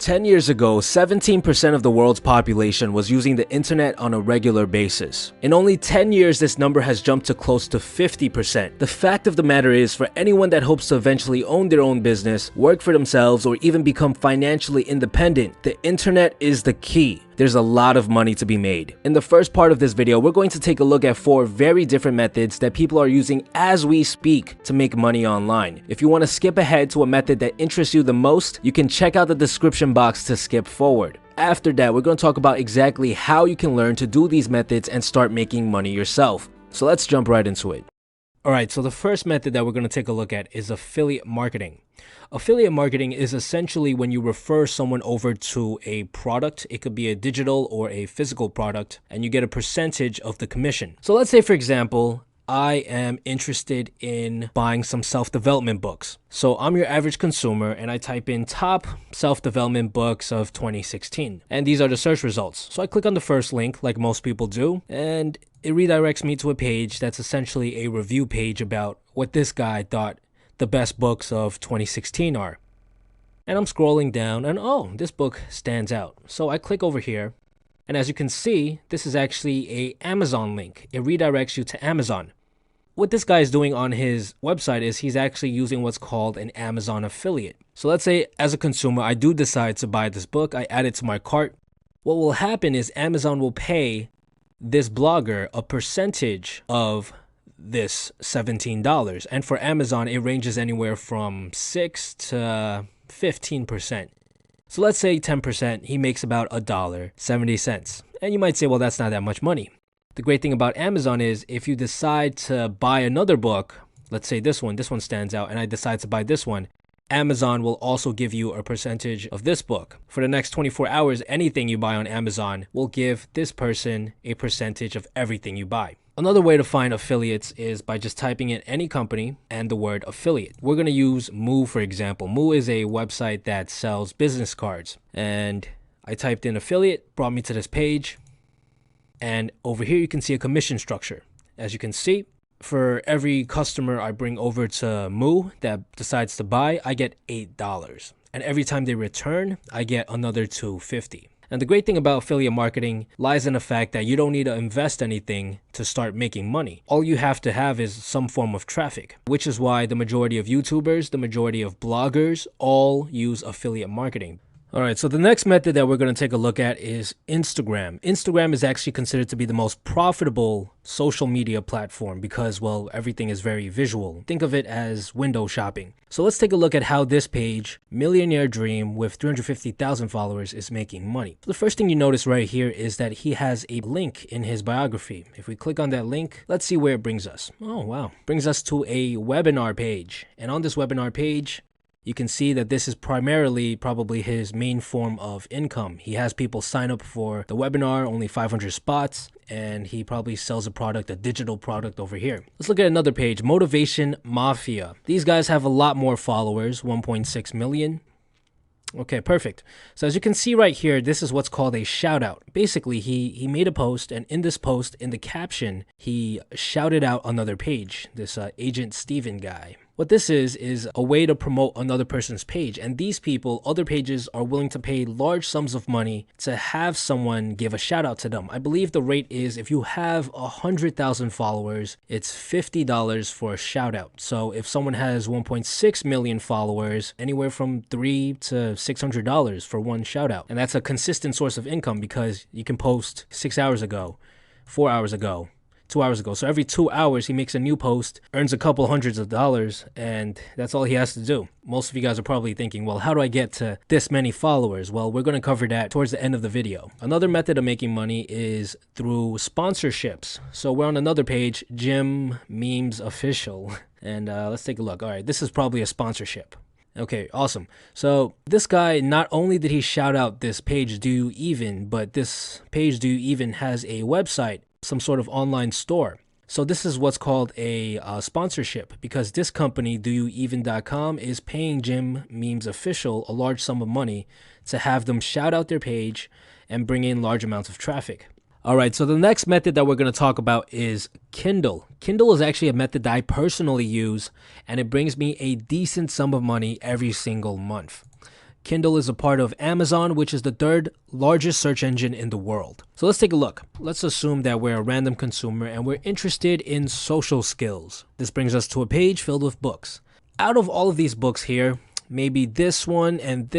10 years ago, 17% of the world's population was using the internet on a regular basis. In only 10 years, this number has jumped to close to 50%. The fact of the matter is, for anyone that hopes to eventually own their own business, work for themselves, or even become financially independent, the internet is the key. There's a lot of money to be made. In the first part of this video, we're going to take a look at 4 very different methods that people are using as we speak to make money online. If you want to skip ahead to a method that interests you the most, you can check out the description box to skip forward. After that, we're going to talk about exactly how you can learn to do these methods and start making money yourself. So let's jump right into it. Alright, so the first method that we're going to take a look at is affiliate marketing. Affiliate marketing is essentially when you refer someone over to a product. It could be a digital or a physical product, and you get a percentage of the commission. So let's say, for example, I am interested in buying some self-development books. So I'm your average consumer and I type in top self-development books of 2016. And these are the search results. So I click on the first link like most people do, and it redirects me to a page that's essentially a review page about what this guy thought the best books of 2016 are. And I'm scrolling down and oh, this book stands out. So I click over here. And as you can see, this is actually a Amazon link. It redirects you to Amazon. What this guy is doing on his website is he's actually using what's called an Amazon affiliate. So let's say as a consumer, I do decide to buy this book. I add it to my cart. What will happen is Amazon will pay this blogger a percentage of this $17. And for Amazon, it ranges anywhere from 6 to 15%. So let's say 10%, he makes about $1.70. And you might say, well, that's not that much money. The great thing about Amazon is if you decide to buy another book, let's say this one stands out, and I decide to buy this one, Amazon will also give you a percentage of this book. For the next 24 hours, anything you buy on Amazon will give this person a percentage of everything you buy. Another way to find affiliates is by just typing in any company and the word affiliate. We're going to use Moo, for example. Moo is a website that sells business cards. And I typed in affiliate, brought me to this page. And over here, you can see a commission structure. As you can see, for every customer I bring over to Moo that decides to buy, I get $8. And every time they return, I get another $2.50. And the great thing about affiliate marketing lies in the fact that you don't need to invest anything to start making money. All you have to have is some form of traffic, which is why the majority of YouTubers, the majority of bloggers, all use affiliate marketing. Alright, so the next method that we're going to take a look at is Instagram. Instagram is actually considered to be the most profitable social media platform because, well, everything is very visual. Think of it as window shopping. So let's take a look at how this page, Millionaire Dream with 350,000 followers, is making money. The first thing you notice right here is that he has a link in his biography. If we click on that link, let's see where it brings us. Oh, wow. Brings us to a webinar page. And on this webinar page, you can see that this is primarily probably his main form of income. He has people sign up for the webinar, only 500 spots, and he probably sells a product, a digital product over here. Let's look at another page, Motivation Mafia. These guys have a lot more followers, 1.6 million. Okay, perfect. So as you can see right here, this is what's called a shout out. Basically, he made a post, and in this post, in the caption, he shouted out another page, this Agent Steven guy. What this is a way to promote another person's page, and these people, other pages, are willing to pay large sums of money to have someone give a shout out to them. I believe the rate is if you have 100,000 followers, it's $50 for a shout out. So if someone has 1.6 million followers, anywhere from $300 to $600 for one shout out. And that's a consistent source of income because you can post 6 hours ago, 4 hours ago, 2 hours ago. So every 2 hours, he makes a new post, earns a couple hundreds of dollars, and that's all he has to do. Most of you guys are probably thinking, well, how do I get to this many followers? Well, we're going to cover that towards the end of the video. Another method of making money is through sponsorships. So we're on another page, Jim Memes Official, and let's take a look. All right, this is probably a sponsorship. Okay, awesome. So this guy, not only did he shout out this page, Do You Even, but this page, Do You Even, has a website, some sort of online store. So this is what's called a sponsorship because this company, doyoueven.com, is paying Jim Memes Official a large sum of money to have them shout out their page and bring in large amounts of traffic. All right, so the next method that we're going to talk about is Kindle. Kindle is actually a method that I personally use, and it brings me a decent sum of money every single month. Kindle is a part of Amazon, which is the third largest search engine in the world. So let's take a look. Let's assume that we're a random consumer and we're interested in social skills. This brings us to a page filled with books. Out of all of these books here, maybe this one and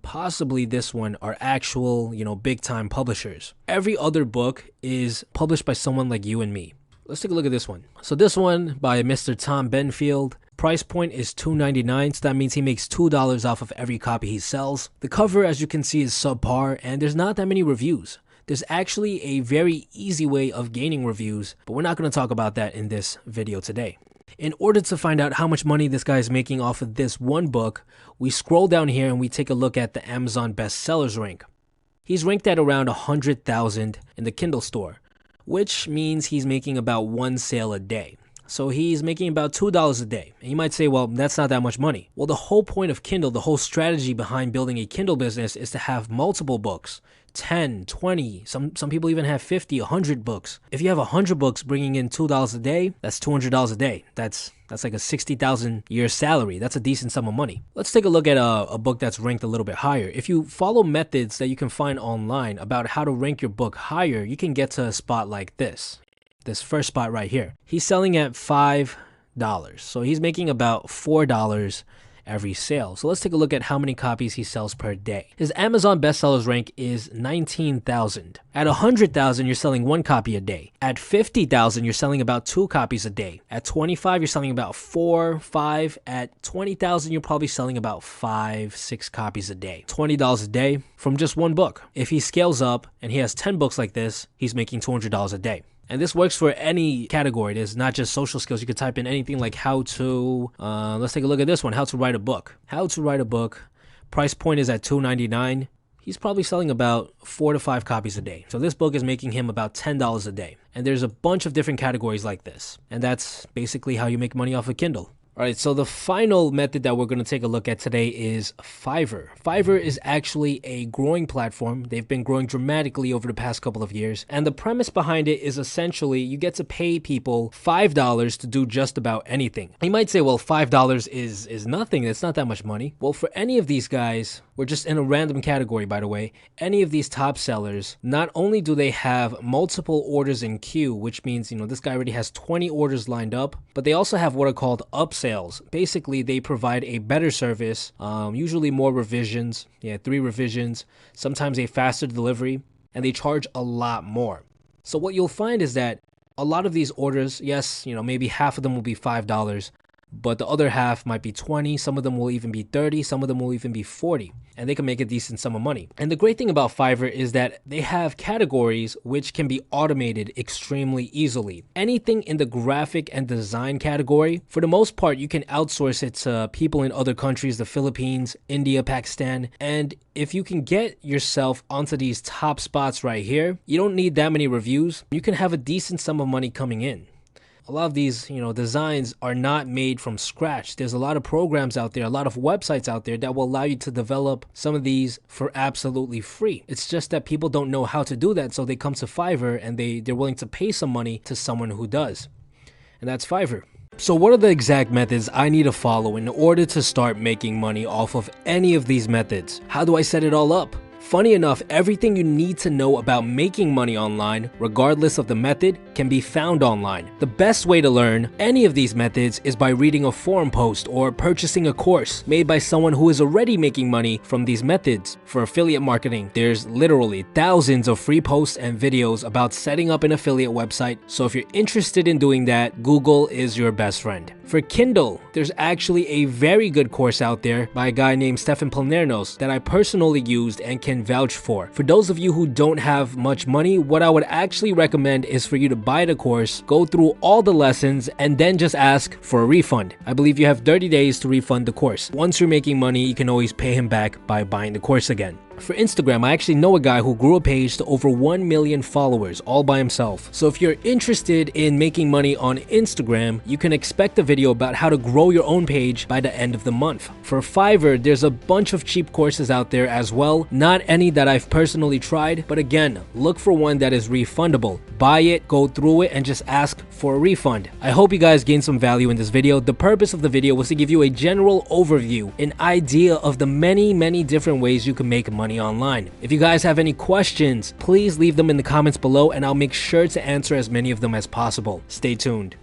possibly this one are actual, big time publishers. Every other book is published by someone like you and me. Let's take a look at this one. So this one by Mr. Tom Benfield. Price point is $2.99, so that means he makes $2 off of every copy he sells. The cover, as you can see, is subpar, and there's not that many reviews. There's actually a very easy way of gaining reviews, but we're not going to talk about that in this video today. In order to find out how much money this guy is making off of this one book, we scroll down here and we take a look at the Amazon bestsellers rank. He's ranked at around 100,000 in the Kindle store, which means he's making about one sale a day. So he's making about $2 a day. And you might say, well, that's not that much money. Well, the whole point of Kindle, the whole strategy behind building a Kindle business is to have multiple books, 10, 20, some people even have 50, 100 books. If you have 100 books bringing in $2 a day, that's $200 a day. That's like a 60,000 year salary. That's a decent sum of money. Let's take a look at a book that's ranked a little bit higher. If you follow methods that you can find online about how to rank your book higher, you can get to a spot like this first spot right here. He's selling at $5. So he's making about $4 every sale. So let's take a look at how many copies he sells per day. His Amazon bestsellers rank is 19,000. At 100,000, you're selling 1 copy a day. At 50,000, you're selling about 2 copies a day. At 25, you're selling about 4, 5. At 20,000, you're probably selling about 5, 6 copies a day. $20 a day from just one book. If he scales up and he has 10 books like this, he's making $200 a day. And this works for any category. It is not just social skills. You could type in anything like how to, let's take a look at this one, how to write a book. How to write a book. Price point is at $2.99. He's probably selling about 4 to 5 copies a day. So this book is making him about $10 a day. And there's a bunch of different categories like this. And that's basically how you make money off of Kindle. All right, so the final method that we're going to take a look at today is Fiverr. Fiverr is actually a growing platform. They've been growing dramatically over the past couple of years. And the premise behind it is essentially you get to pay people $5 to do just about anything. You might say, well, $5 is nothing. It's not that much money. Well, for any of these guys, we're just in a random category, by the way, any of these top sellers, not only do they have multiple orders in queue, which means, this guy already has 20 orders lined up, but they also have what are called upsells. Basically, they provide a better service, usually more revisions, 3 revisions, sometimes a faster delivery, and they charge a lot more. So what you'll find is that a lot of these orders, yes, maybe half of them will be $5, but the other half might be 20, some of them will even be 30, some of them will even be 40, and they can make a decent sum of money. And the great thing about Fiverr is that they have categories which can be automated extremely easily. Anything in the graphic and design category, for the most part, you can outsource it to people in other countries, the Philippines, India, Pakistan, and if you can get yourself onto these top spots right here, you don't need that many reviews. You can have a decent sum of money coming in. A lot of these, designs are not made from scratch. There's a lot of programs out there, a lot of websites out there that will allow you to develop some of these for absolutely free. It's just that people don't know how to do that, so they come to Fiverr and they're willing to pay some money to someone who does. And that's Fiverr. So what are the exact methods I need to follow in order to start making money off of any of these methods? How do I set it all up? Funny enough, everything you need to know about making money online, regardless of the method, can be found online. The best way to learn any of these methods is by reading a forum post or purchasing a course made by someone who is already making money from these methods. For affiliate marketing, there's literally thousands of free posts and videos about setting up an affiliate website, so if you're interested in doing that, Google is your best friend. For Kindle, there's actually a very good course out there by a guy named Stefan Planernos that I personally used and can vouch for. For those of you who don't have much money, what I would actually recommend is for you to buy the course, go through all the lessons, and then just ask for a refund. I believe you have 30 days to refund the course. Once you're making money, you can always pay him back by buying the course again. For Instagram, I actually know a guy who grew a page to over 1 million followers all by himself. So if you're interested in making money on Instagram, you can expect a video about how to grow your own page by the end of the month. For Fiverr, there's a bunch of cheap courses out there as well, not any that I've personally tried, but again, look for one that is refundable. Buy it, go through it, and just ask for a refund. I hope you guys gained some value in this video. The purpose of the video was to give you a general overview, an idea of the many different ways you can make money online. If you guys have any questions, please leave them in the comments below and I'll make sure to answer as many of them as possible. Stay tuned.